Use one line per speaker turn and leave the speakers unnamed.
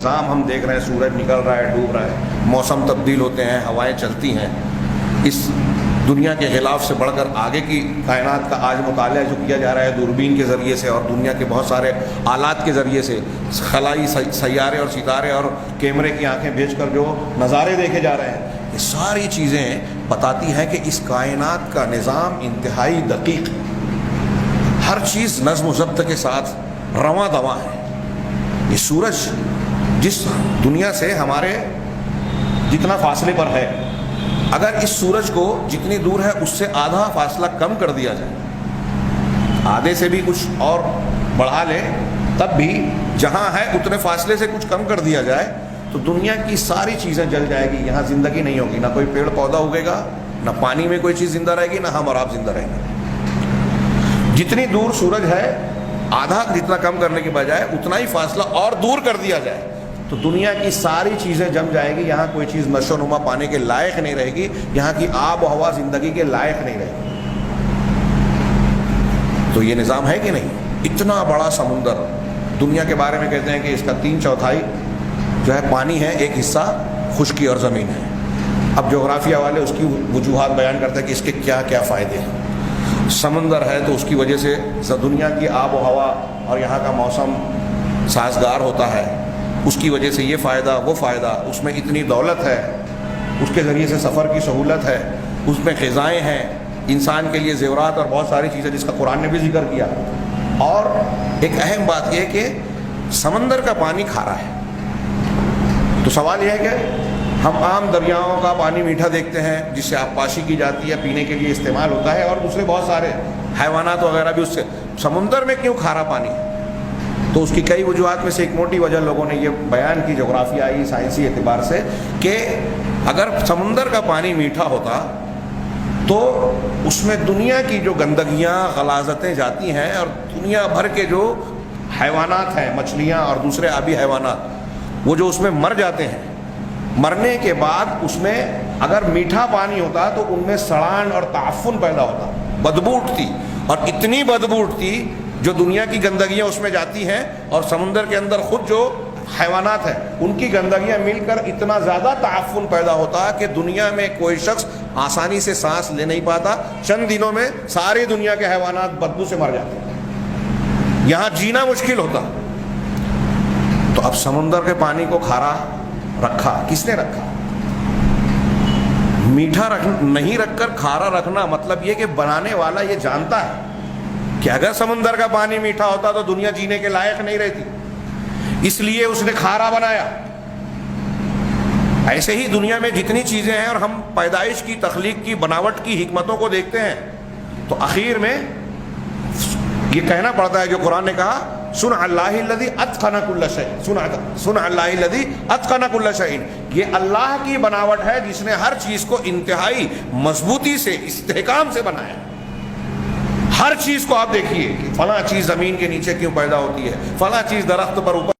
نظام ہم دیکھ رہے ہیں، سورج نکل رہا ہے، ڈوب رہا ہے، موسم تبدیل ہوتے ہیں، ہوائیں چلتی ہیں۔ اس دنیا کے غلاف سے بڑھ کر آگے کی کائنات کا آج مطالعہ جو کیا جا رہا ہے دوربین کے ذریعے سے اور دنیا کے بہت سارے آلات کے ذریعے سے، خلائی سیارے اور ستارے اور کیمرے کی آنکھیں بھیج کر جو نظارے دیکھے جا رہے ہیں، یہ ساری چیزیں بتاتی ہیں کہ اس کائنات کا نظام انتہائی دقیق ہے۔ ہر چیز نظم و ضبط کے ساتھ رواں دواں ہے۔ یہ سورج جس دنیا سے ہمارے جتنا فاصلے پر ہے، اگر اس سورج کو جتنی دور ہے اس سے آدھا فاصلہ کم کر دیا جائے، آدھے سے بھی کچھ اور بڑھا لے، تب بھی جہاں ہے اتنے فاصلے سے کچھ کم کر دیا جائے تو دنیا کی ساری چیزیں جل جائے گی، یہاں زندگی نہیں ہوگی، نہ کوئی پیڑ پودا اگے گا، نہ پانی میں کوئی چیز زندہ رہے گی، نہ ہم اور آپ زندہ رہیں گے۔ جتنی دور سورج ہے، آدھا جتنا کم کرنے کے بجائے اتنا ہی فاصلہ اور دور کر دیا جائے تو دنیا کی ساری چیزیں جم جائے گی، یہاں کوئی چیز نشو نما پانے کے لائق نہیں رہے گی، یہاں کی آب و ہوا زندگی کے لائق نہیں رہے گی۔ تو یہ نظام ہے کہ نہیں؟ اتنا بڑا سمندر، دنیا کے بارے میں کہتے ہیں کہ اس کا 3/4 جو ہے پانی ہے، ایک حصہ خشکی اور زمین ہے۔ اب جغرافیہ والے اس کی وجوہات بیان کرتے ہیں کہ اس کے کیا کیا فائدے ہیں۔ سمندر ہے تو اس کی وجہ سے دنیا کی آب و ہوا اور یہاں کا موسم سازگار ہوتا ہے، اس کی وجہ سے یہ فائدہ وہ فائدہ، اس میں اتنی دولت ہے، اس کے ذریعے سے سفر کی سہولت ہے، اس میں غذائیں ہیں، انسان کے لیے زیورات اور بہت ساری چیزیں جس کا قرآن نے بھی ذکر کیا۔ اور ایک اہم بات یہ ہے کہ سمندر کا پانی کھارا ہے۔ تو سوال یہ ہے کہ ہم عام دریاؤں کا پانی میٹھا دیکھتے ہیں جس سے آبپاشی کی جاتی ہے، پینے کے لیے استعمال ہوتا ہے، اور دوسرے بہت سارے حیوانات وغیرہ بھی اس سے۔ سمندر میں کیوں کھارا پانی ہے؟ تو اس کی کئی وجوہات میں سے ایک موٹی وجہ لوگوں نے یہ بیان کی جغرافیائی سائنسی اعتبار سے کہ اگر سمندر کا پانی میٹھا ہوتا تو اس میں دنیا کی جو گندگیاں غلاظتیں جاتی ہیں اور دنیا بھر کے جو حیوانات ہیں، مچھلیاں اور دوسرے آبی حیوانات، وہ جو اس میں مر جاتے ہیں، مرنے کے بعد اس میں اگر میٹھا پانی ہوتا تو ان میں سڑان اور تعفن پیدا ہوتا، بدبو اٹھتی، اور اتنی بدبو اٹھتی جو دنیا کی گندگیاں اس میں جاتی ہیں، اور سمندر کے اندر خود جو حیوانات ہیں ان کی گندگیاں مل کر اتنا زیادہ تعفن پیدا ہوتا کہ دنیا میں کوئی شخص آسانی سے سانس لے نہیں پاتا، چند دنوں میں ساری دنیا کے حیوانات بدبو سے مر جاتے ہیں، یہاں جینا مشکل ہوتا۔ تو اب سمندر کے پانی کو کھارا رکھا، کس نے رکھا؟ میٹھا نہیں رکھ کر کھارا رکھنا مطلب یہ کہ بنانے والا یہ جانتا ہے کہ اگر سمندر کا پانی میٹھا ہوتا تو دنیا جینے کے لائق نہیں رہتی، اس لیے اس نے کھارا بنایا۔ ایسے ہی دنیا میں جتنی چیزیں ہیں اور ہم پیدائش کی، تخلیق کی، بناوٹ کی حکمتوں کو دیکھتے ہیں تو آخر میں یہ کہنا پڑتا ہے جو قرآن نے کہا، صنع اللہ الذی اتقن کل شیء، صنع اللہ الذی اتقن کل شیء، یہ اللہ کی بناوٹ ہے جس نے ہر چیز کو انتہائی مضبوطی سے، استحکام سے بنایا۔ ہر چیز کو آپ دیکھیے کہ فلاں چیز زمین کے نیچے کیوں پیدا ہوتی ہے، فلاں چیز درخت پر اوپر